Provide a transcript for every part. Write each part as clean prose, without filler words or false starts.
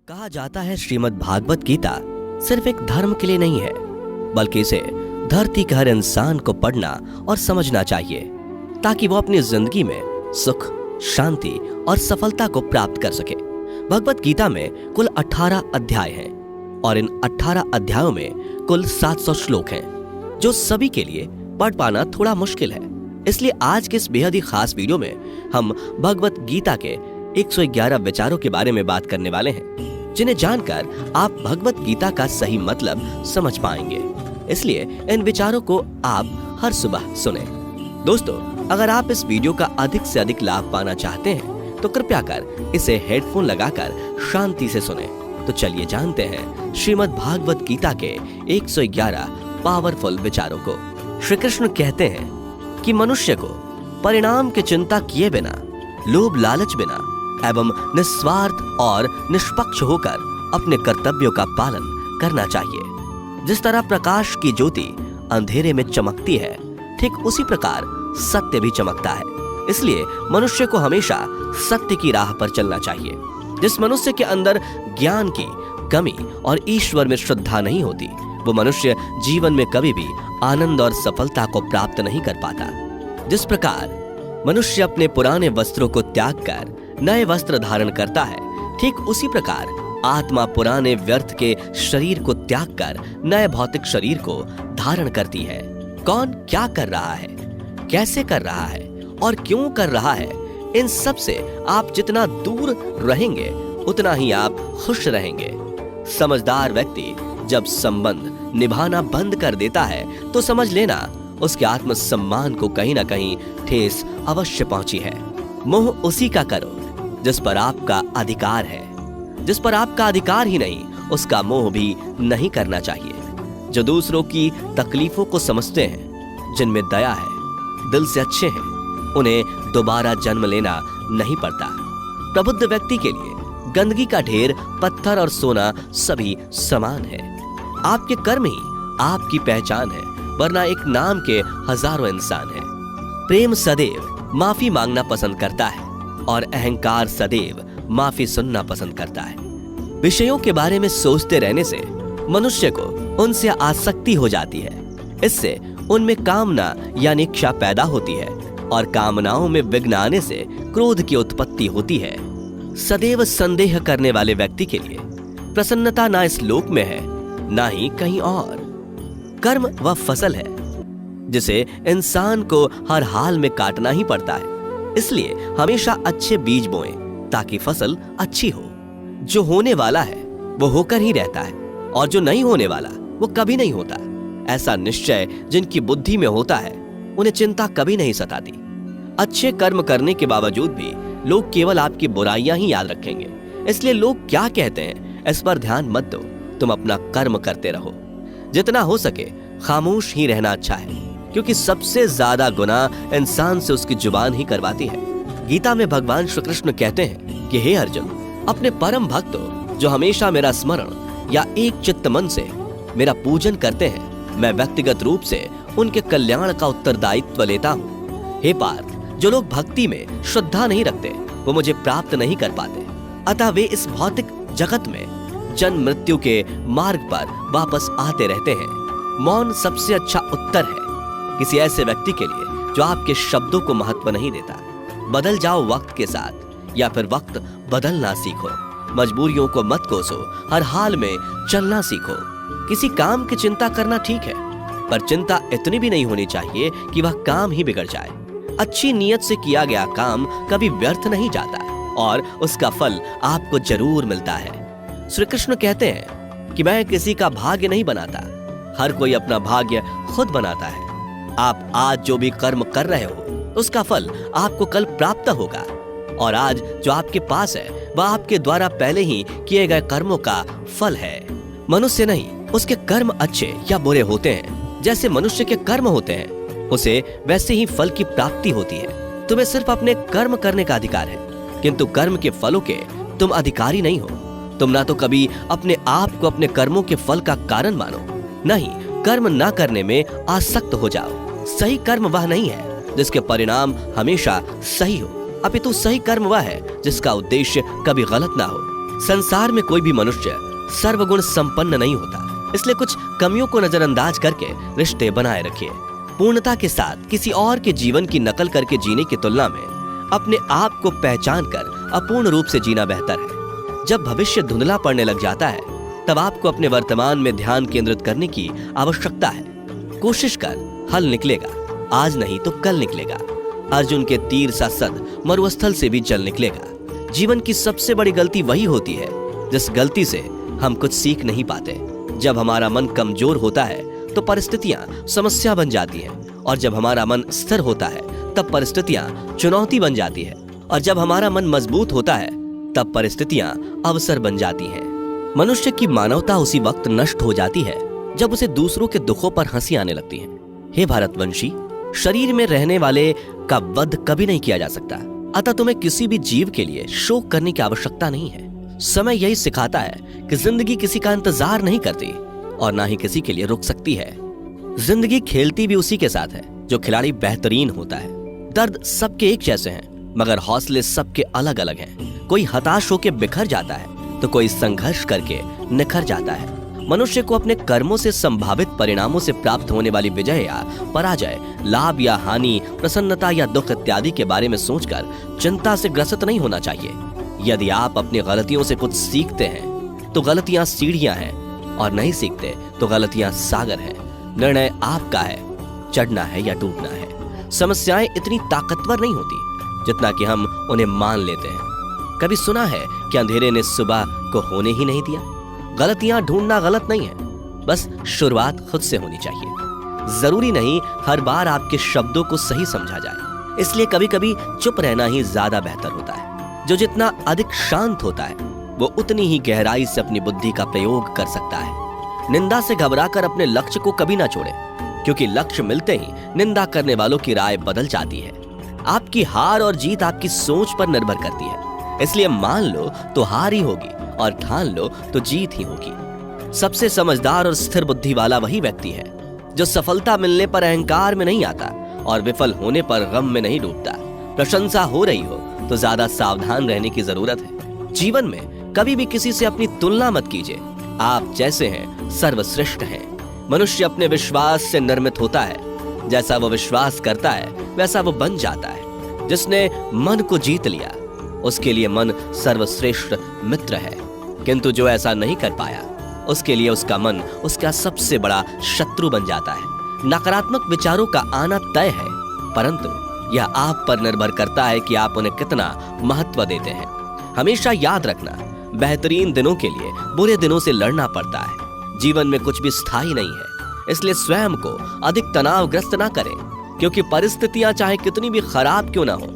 कहा जाता है श्रीमद् भागवत गीता सिर्फ एक धर्म के लिए नहीं है, बल्कि इसे धरती के हर इंसान को पढ़ना और समझना चाहिए ताकि वो अपनी जिंदगी में सुख, शांति और सफलता को प्राप्त कर सके। भगवत गीता में कुल 18 अध्याय हैं और इन 18 अध्यायों में कुल 700 श्लोक हैं, जो सभी के लिए पढ़ पाना थोड़ा मुश्किल है। इसलिए आज के इस बेहद ही खास वीडियो में हम भगवत गीता के 111 विचारों के बारे में बात करने वाले हैं, जिन्हें जानकर आप भगवत गीता का सही मतलब समझ पाएंगे। इसलिए इन विचारों को आप हर सुबह सुने। दोस्तों, अगर आप इस वीडियो का अधिक से अधिक लाभ पाना चाहते हैं तो कृपया कर इसे हेडफोन लगाकर शांति से सुने। तो चलिए जानते हैं श्रीमद् भागवत गीता के 111 पावरफुल विचारों को। श्री कृष्ण कहते हैं कि मनुष्य को परिणाम की चिंता किए बिना, लोभ लालच बिना एवं निस्वार्थ और निष्पक्ष होकर अपने कर्तव्यों का पालन करना चाहिए। जिस तरह प्रकाश की ज्योति अंधेरे में चमकती है, ठीक उसी प्रकार सत्य भी चमकता है। इसलिए मनुष्य को हमेशा सत्य की राह पर चलना चाहिए। जिस मनुष्य के अंदर ज्ञान की कमी और ईश्वर में श्रद्धा नहीं होती, वो मनुष्य जीवन में कभी भी आनंद और सफलता को प्राप्त नहीं कर पाता। जिस प्रकार मनुष्य अपने पुराने वस्त्रों को त्याग कर नए वस्त्र धारण करता है, ठीक उसी प्रकार आत्मा पुराने व्यर्थ के शरीर को त्याग कर नए भौतिक शरीर को धारण करती है। कौन क्या कर रहा है, कैसे कर रहा है और क्यों कर रहा है, इन सब से आप जितना दूर रहेंगे उतना ही आप खुश रहेंगे। समझदार व्यक्ति जब संबंध निभाना बंद कर देता है तो समझ लेना उसके आत्मसम्मान को कहीं ना कहीं ठेस अवश्य पहुंची है। मोह उसी का करो जिस पर आपका अधिकार है। जिस पर आपका अधिकार ही नहीं, उसका मोह भी नहीं करना चाहिए। जो दूसरों की तकलीफों को समझते हैं, जिनमें दया है, दिल से अच्छे हैं, उन्हें दोबारा जन्म लेना नहीं पड़ता। प्रबुद्ध व्यक्ति के लिए गंदगी का ढेर, पत्थर और सोना सभी समान है। आपके कर्म ही आपकी पहचान है, वरना एक नाम के हजारों इंसान हैं। प्रेम सदैव माफी मांगना पसंद करता है और अहंकार सदैव माफी सुनना पसंद करता है। विषयों के बारे में सोचते रहने से मनुष्य को उनसे आसक्ति हो जाती है। इससे उनमें कामना यानी इच्छा पैदा होती है और कामनाओं में विघ्न आने से क्रोध की उत्पत्ति होती है। सदैव संदेह करने वाले व्यक्ति के लिए प्रसन्नता ना इस लोक में है, ना ही कहीं और। कर्म वह फसल है जिसे इंसान को हर हाल में काटना ही पड़ता है। इसलिए हमेशा अच्छे बीज बोएं ताकि फसल अच्छी हो। जो होने वाला है वो होकर ही रहता है और जो नहीं होने वाला वो कभी नहीं होता। ऐसा निश्चय जिनकी बुद्धि में होता है, उन्हें चिंता कभी नहीं सताती। अच्छे कर्म करने के बावजूद भी लोग केवल आपकी बुराइयां ही याद रखेंगे। इसलिए लोग क्या कहते हैं इस पर ध्यान मत दो, तुम अपना कर्म करते रहो। जितना हो सके खामोश ही रहना अच्छा है, क्योंकि सबसे ज्यादा गुनाह इंसान से उसकी जुबान ही करवाती है। गीता में भगवान श्री कृष्ण कहते हैं कि हे अर्जुन, अपने परम भक्तों जो हमेशा मेरा स्मरण या एक चित्त मन से मेरा पूजन करते हैं, मैं व्यक्तिगत रूप से उनके कल्याण का उत्तरदायित्व लेता हूँ। हे पार्थ, जो लोग भक्ति में श्रद्धा नहीं रखते वो मुझे प्राप्त नहीं कर पाते। अतः वे इस भौतिक जगत में जन्म मृत्यु के मार्ग पर वापस आते रहते हैं। मौन सबसे अच्छा उत्तर है किसी ऐसे व्यक्ति के लिए जो आपके शब्दों को महत्व नहीं देता। बदल जाओ वक्त के साथ, या फिर वक्त बदलना सीखो। मजबूरियों को मत कोसो, हर हाल में चलना सीखो। किसी काम की चिंता करना ठीक है, पर चिंता इतनी भी नहीं होनी चाहिए कि वह काम ही बिगड़ जाए। अच्छी नीयत से किया गया काम कभी व्यर्थ नहीं जाता और उसका फल आपको जरूर मिलता है। श्री कृष्ण कहते हैं कि मैं किसी का भाग्य नहीं बनाता, हर कोई अपना भाग्य खुद बनाता है। आप आज जो भी कर्म कर रहे हो उसका फल आपको कल प्राप्त होगा, और आज जो आपके पास है वह आपके द्वारा पहले ही किए गए कर्मों का फल है। मनुष्य नहीं, उसके कर्म अच्छे या बुरे होते हैं, जैसे मनुष्य के कर्म होते हैं उसे वैसे ही फल की प्राप्ति होती है। तुम्हें सिर्फ अपने कर्म करने का अधिकार है, किंतु कर्म के फलों के तुम अधिकारी नहीं हो। तुम ना तो कभी अपने आप को अपने कर्मों के फल का कारण मानो, नहीं कर्म ना करने में आसक्त हो जाओ। सही कर्म वह नहीं है जिसके परिणाम हमेशा सही हो, अपितु सही कर्म वह है जिसका उद्देश्य कभी गलत ना हो। संसार में कोई भी मनुष्य सर्वगुण संपन्न नहीं होता, इसलिए कुछ कमियों को नजरअंदाज करके रिश्ते बनाए रखिए। पूर्णता के साथ किसी और के जीवन की नकल करके जीने की तुलना में अपने आप को पहचान कर अपूर्ण रूप से जीना बेहतर है। जब भविष्य धुंधला पड़ने लग जाता है तब आपको अपने वर्तमान में ध्यान केंद्रित करने की आवश्यकता है। कोशिश कर, हल निकलेगा, आज नहीं तो कल निकलेगा। अर्जुन के तीर सा सद मरुस्थल से भी जल निकलेगा। जीवन की सबसे बड़ी गलती वही होती है जिस गलती से हम कुछ सीख नहीं पाते। जब हमारा मन कमजोर होता है तो परिस्थितियां समस्या बन जाती हैं, और जब हमारा मन स्थिर होता है तब परिस्थितियां चुनौती बन जाती है, और जब हमारा मन मजबूत होता है तब परिस्थितियां अवसर बन जाती हैं। मनुष्य की मानवता उसी वक्त नष्ट हो जाती है जब उसे दूसरों के दुखों पर हंसी आने लगती है। हे भारतवंशी, शरीर में रहने वाले का वध कभी नहीं किया जा सकता, अतः तुम्हें किसी भी जीव के लिए शोक करने की आवश्यकता नहीं है। समय यही सिखाता है कि जिंदगी किसी का इंतजार नहीं करती और ना ही किसी के लिए रुक सकती है। जिंदगी खेलती भी उसी के साथ है जो खिलाड़ी बेहतरीन होता है। दर्द सबके एक जैसे हैं, मगर हौसले सबके अलग अलग हैं। कोई हताश होकर बिखर जाता है तो कोई संघर्ष करके निखर जाता है। मनुष्य को अपने कर्मों से संभावित परिणामों से प्राप्त होने वाली विजय या पराजय, लाभ या हानि, प्रसन्नता या दुख इत्यादि के बारे में सोचकर चिंता से ग्रसित नहीं होना चाहिए। यदि आप अपनी गलतियों से कुछ सीखते हैं तो गलतियां सीढ़ियां हैं, और नहीं सीखते तो गलतियां सागर हैं। निर्णय आपका है, चढ़ना है या डूबना है। समस्याएं इतनी ताकतवर नहीं होती जितना कि हम उन्हें मान लेते हैं। कभी सुना है कि अंधेरे ने सुबह को होने ही नहीं दिया? गलतियां ढूंढना गलत नहीं है, बस शुरुआत खुद से होनी चाहिए। जरूरी नहीं हर बार आपके शब्दों को सही समझा जाए, इसलिए कभी कभी चुप रहना ही ज्यादा बेहतर होता है। जो जितना अधिक शांत होता है वो उतनी ही गहराई से अपनी बुद्धि का प्रयोग कर सकता है। निंदा से घबराकर अपने लक्ष्य को कभी ना छोड़े, क्योंकि लक्ष्य मिलते ही निंदा करने वालों की राय बदल जाती है। आपकी हार और जीत आपकी सोच पर निर्भर करती है, इसलिए मान लो तो हार ही होगी और ठान लो तो जीत ही होगी। सबसे समझदार और स्थिर बुद्धि वाला वही व्यक्ति है जो सफलता मिलने पर अहंकार में नहीं आता और विफल होने पर गम में नहीं डूबता। प्रशंसा हो रही हो तो ज्यादा सावधान रहने की जरूरत है। जीवन में कभी भी किसी से अपनी तुलना मत कीजिए। आप जैसे हैं सर्वश्रेष्ठ हैं। मनुष्य अपने विश्वास से निर्मित होता है। जैसा वो विश्वास करता है वैसा वो बन जाता है। जिसने मन को जीत लिया उसके लिए मन सर्वश्रेष्ठ मित्र है, किंतु जो ऐसा नहीं कर पाया उसके लिए उसका मन उसका सबसे बड़ा शत्रु बन जाता है। नकारात्मक विचारों का आना तय है, परंतु यह आप पर निर्भर करता है कि आप उन्हें कितना महत्व देते हैं। हमेशा याद रखना, बेहतरीन दिनों के लिए बुरे दिनों से लड़ना पड़ता है। जीवन में कुछ भी स्थायी नहीं है, इसलिए स्वयं को अधिक तनावग्रस्त ना करें, क्योंकि परिस्थितियां चाहे कितनी भी खराब क्यों ना हो,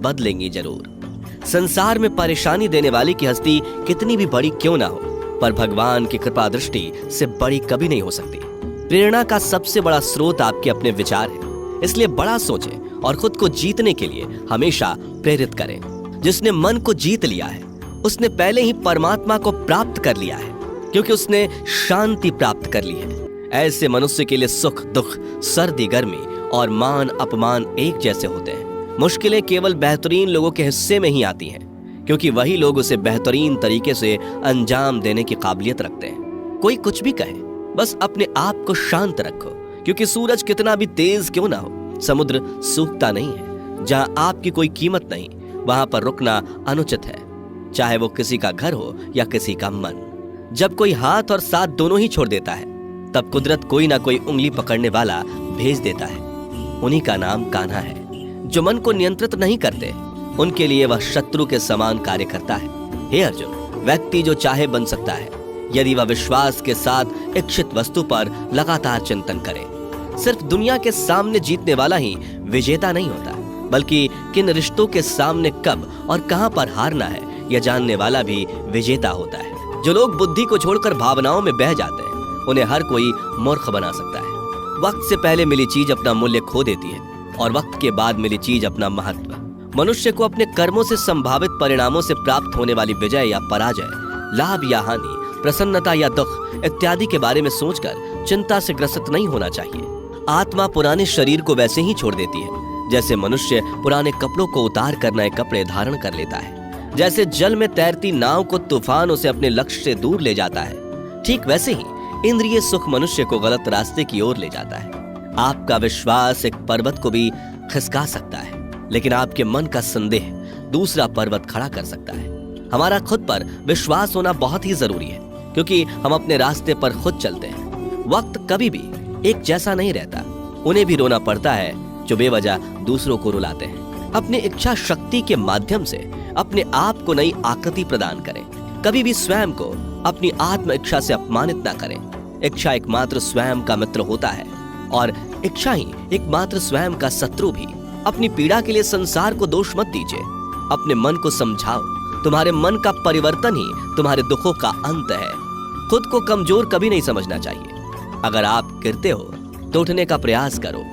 बदलेंगी जरूर। संसार में परेशानी देने वाली की हस्ती कितनी भी बड़ी क्यों ना हो, पर भगवान की कृपा दृष्टि से बड़ी कभी नहीं हो सकती। प्रेरणा का सबसे बड़ा स्रोत आपके अपने विचार है, इसलिए बड़ा सोचें और खुद को जीतने के लिए हमेशा प्रेरित करें। जिसने मन को जीत लिया है उसने पहले ही परमात्मा को प्राप्त कर लिया है, क्योंकि उसने शांति प्राप्त कर ली है। ऐसे मनुष्य के लिए सुख दुख, सर्दी गर्मी और मान अपमान एक जैसे होते हैं। मुश्किलें केवल बेहतरीन लोगों के हिस्से में ही आती हैं, क्योंकि वही लोग उसे बेहतरीन तरीके से अंजाम देने की काबिलियत रखते हैं। कोई कुछ भी कहे, बस अपने आप को शांत रखो, क्योंकि सूरज कितना भी तेज क्यों ना हो, समुद्र सूखता नहीं है। जहां आपकी कोई कीमत नहीं वहां पर रुकना अनुचित है, चाहे वो किसी का घर हो या किसी का मन। जब कोई हाथ और साथ दोनों ही छोड़ देता है तब कुदरत कोई ना कोई उंगली पकड़ने वाला भेज देता है। उन्हीं का नाम कान्हा है। जो मन को नियंत्रित नहीं करते उनके लिए वह शत्रु के समान कार्य करता है। हे अर्जुन, व्यक्ति जो चाहे बन सकता है यदि वह विश्वास के साथ इच्छित वस्तु पर लगातार चिंतन करे। सिर्फ दुनिया के सामने जीतने वाला ही विजेता नहीं होता, बल्कि किन रिश्तों के सामने कब और कहां पर हारना है यह जानने वाला भी विजेता होता है। जो लोग बुद्धि को छोड़कर भावनाओं में बह जाते हैं उन्हें हर कोई मूर्ख बना सकता है। वक्त से पहले मिली चीज अपना मूल्य खो देती है और वक्त के बाद मिली चीज अपना महत्व। मनुष्य को अपने कर्मों से संभावित परिणामों से प्राप्त होने वाली विजय या पराजय, लाभ या हानि, प्रसन्नता या दुख इत्यादि के बारे में सोचकर चिंता से ग्रसित नहीं होना चाहिए। आत्मा पुराने शरीर को वैसे ही छोड़ देती है जैसे मनुष्य पुराने कपड़ों को उतार कर नए कपड़े धारण कर लेता है। जैसे जल में तैरती नाव को तूफान उसे अपने लक्ष्य से दूर ले जाता है, ठीक वैसे ही इंद्रिय सुख मनुष्य को गलत रास्ते की ओर ले जाता है। आपका विश्वास एक पर्वत को भी खिसका सकता है, लेकिन आपके मन का संदेह दूसरा पर्वत खड़ा कर सकता है। हमारा खुद पर विश्वास होना बहुत ही जरूरी है, क्योंकि हम अपने रास्ते पर खुद चलते हैं। वक्त कभी भी एक जैसा नहीं रहता। उन्हें भी रोना पड़ता है जो बेवजह दूसरों को रुलाते हैं। अपनी इच्छा शक्ति के माध्यम से अपने आप को नई आकृति प्रदान करें। कभी भी स्वयं को अपनी आत्म इच्छा से अपमानित ना करें। इच्छा एकमात्र स्वयं का मित्र होता है और इच्छा ही एकमात्र स्वयं का शत्रु भी। अपनी पीड़ा के लिए संसार को दोष मत दीजिए, अपने मन को समझाओ। तुम्हारे मन का परिवर्तन ही तुम्हारे दुखों का अंत है। खुद को कमजोर कभी नहीं समझना चाहिए। अगर आप गिरते हो तो उठने का प्रयास करो,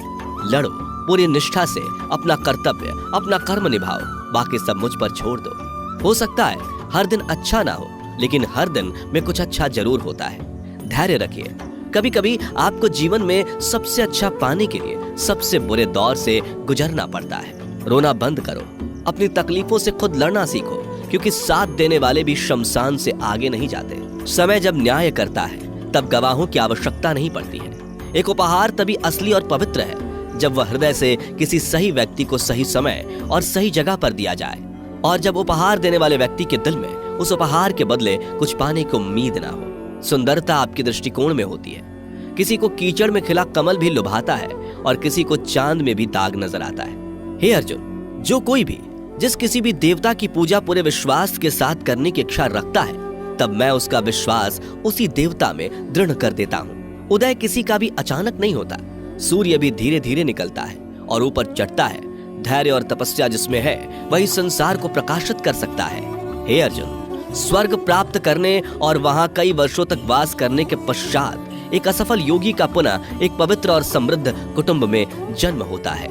लड़ो, पूरी निष्ठा से अपना कर्तव्य, अपना कर्म निभाओ, बाकी सब मुझ पर छोड़ दो। हो सकता है हर दिन अच्छा ना हो, लेकिन हर दिन में कुछ अच्छा जरूर होता है। धैर्य रखिए। कभी कभी आपको जीवन में सबसे अच्छा पाने के लिए सबसे बुरे दौर से गुजरना पड़ता है। रोना बंद करो, अपनी तकलीफों से खुद लड़ना सीखो, क्योंकि साथ देने वाले भी शमशान से आगे नहीं जाते। समय जब न्याय करता है तब गवाहों की आवश्यकता नहीं पड़ती है। एक उपहार तभी असली और पवित्र है जब वह हृदय से किसी सही व्यक्ति को सही समय और सही जगह पर दिया जाए, और जब उपहार देने वाले व्यक्ति के दिल में उस उपहार के बदले कुछ पाने की उम्मीद ना हो। सुंदरता आपके दृष्टिकोण में होती है। किसी को कीचड़ में खिला कमल भी लुभाता है और किसी को चांद में भी दाग नजर आता है। हे अर्जुन, जो कोई भी जिस किसी भी देवता की पूजा पूरे विश्वास के साथ करने की इच्छा रखता है, तब मैं उसका विश्वास उसी देवता में दृढ़ कर देता हूँ। उदय किसी का भी अचानक नहीं होता। सूर्य भी धीरे धीरे निकलता है और ऊपर चढ़ता है। धैर्य और तपस्या जिसमें है वही संसार को प्रकाशित कर सकता है। हे अर्जुन, स्वर्ग प्राप्त करने और वहां कई वर्षों तक वास करने के पश्चात एक असफल योगी का पुनः एक पवित्र और समृद्ध कुटुंब में जन्म होता है।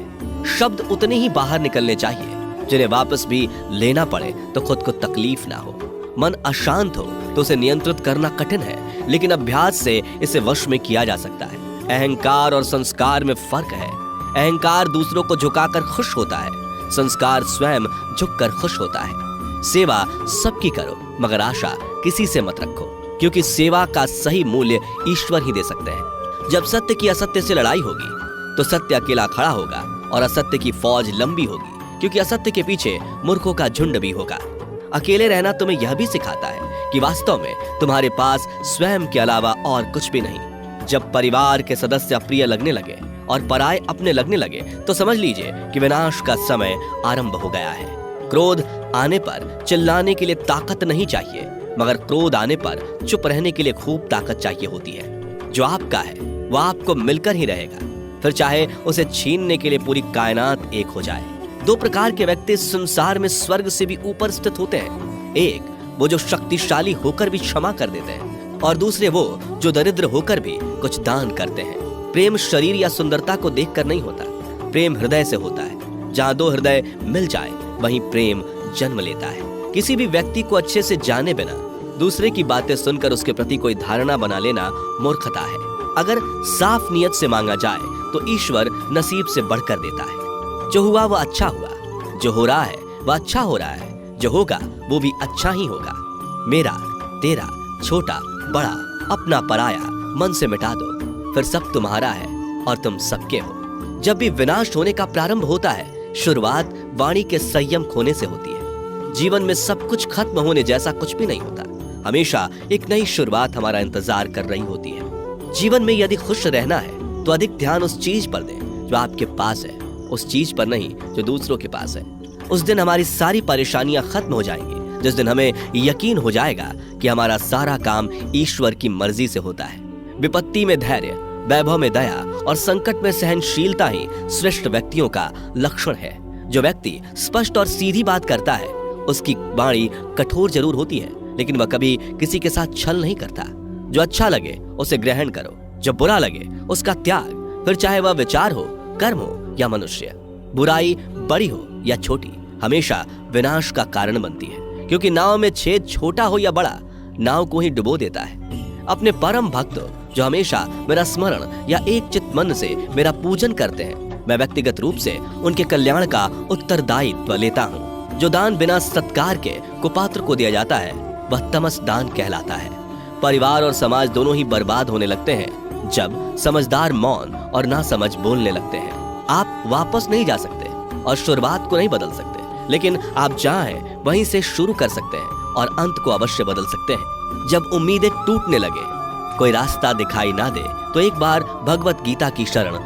शब्द उतने ही बाहर निकलने चाहिए जिन्हें वापस भी लेना पड़े तो खुद को तकलीफ ना हो। मन अशांत हो तो उसे नियंत्रित करना कठिन है, लेकिन अभ्यास से इसे वश में किया जा सकता है। अहंकार और संस्कार में फर्क है। अहंकार दूसरों को झुकाकर खुश होता है, संस्कार स्वयं झुककर खुश होता है। सेवा सबकी करो, मगर आशा किसी से मत रखो, क्योंकि सेवा का सही मूल्य ईश्वर ही दे सकते हैं। जब सत्य की असत्य से लड़ाई होगी तो सत्य अकेला खड़ा होगा और असत्य की फौज लंबी होगी, क्योंकि असत्य के पीछे मूर्खों का झुंड भी होगा। अकेले रहना तुम्हें यह भी सिखाता है कि वास्तव में तुम्हारे पास स्वयं के अलावा और कुछ भी नहीं। जब परिवार के सदस्य अप्रिय लगने लगे और पराये अपने लगने लगे तो समझ लीजिए कि विनाश का समय आरंभ हो गया है। क्रोध आने पर चिल्लाने के लिए ताकत नहीं चाहिए, मगर क्रोध आने पर चुप रहने के लिए खूब ताकत चाहिए होती है। जो आपका है वह आपको मिलकर ही रहेगा, फिर चाहे उसे छीनने के लिए पूरी कायनात एक हो जाए। दो प्रकार के व्यक्ति संसार में स्वर्ग से भी ऊपर स्थित होते हैं। एक वो जो शक्तिशाली होकर भी क्षमा कर देते हैं, और दूसरे वो जो दरिद्र होकर भी कुछ दान करते हैं। प्रेम शरीर या सुंदरता को देखकर नहीं होता, प्रेम हृदय से होता है। जहाँ दो हृदय मिल जाए वहीं प्रेम जन्म लेता है। किसी भी व्यक्ति को अच्छे से जाने बिना दूसरे की बातें सुनकर उसके प्रति कोई धारणा बना लेना मूर्खता है। अगर साफ नियत से मांगा जाए तो ईश्वर नसीब से बढ़कर देता है। जो हुआ वह अच्छा हुआ, जो हो रहा है वह अच्छा हो रहा है, जो होगा वो भी अच्छा ही होगा। मेरा, तेरा, छोटा, बड़ा, अपना, पराया मन से मिटा दो, फिर सब तुम्हारा है और तुम सबके हो। जब भी विनाश होने का प्रारंभ होता है, शुरुआत वाणी के संयम खोने से होती है। जीवन में सब कुछ खत्म होने जैसा कुछ भी नहीं होता। हमेशा एक नई शुरुआत हमारा इंतजार कर रही होती है। जीवन में यदि खुश रहना है तो अधिक ध्यान उस चीज पर दें जो आपके पास है, उस चीज पर नहीं जो दूसरों के पास है। उस दिन हमारी सारी परेशानियां खत्म हो जाएंगी, जिस दिन हमें यकीन हो जाएगा कि हमारा सारा काम ईश्वर की मर्जी से होता है। विपत्ति में धैर्य, वैभव में दया और संकट में सहनशीलता ही श्रेष्ठ व्यक्तियों का लक्षण है। जो व्यक्ति स्पष्ट और सीधी बात करता है उसकी वाणी कठोर जरूर होती है, लेकिन वह कभी किसी के साथ छल नहीं करता। जो अच्छा लगे उसे ग्रहण करो, जो बुरा लगे उसका त्याग, फिर चाहे वह विचार हो, कर्म हो या मनुष्य। बुराई बड़ी हो या छोटी हमेशा विनाश का कारण बनती है, क्योंकि नाव में छेद छोटा हो या बड़ा नाव को ही डुबो देता है। अपने परम भक्त जो हमेशा मेरा स्मरण या एक चित्त मन से मेरा पूजन करते हैं, मैं व्यक्तिगत रूप से उनके कल्याण का उत्तरदायित्व लेता हूँ। जो दान बिना सत्कार के कुपात्र को दिया जाता है वह तमस दान कहलाता है। परिवार और समाज दोनों ही बर्बाद होने लगते हैं जब समझदार मौन और नासमझ बोलने लगते हैं। आप वापस नहीं जा सकते और शुरुआत को नहीं बदल सकते, लेकिन आप चाहें वहीं से शुरू कर सकते हैं और अंत को अवश्य बदल सकते हैं। जब उम्मीदें टूटने लगे, कोई रास्ता दिखाई ना दे, तो एक बार भगवत गीता की शरण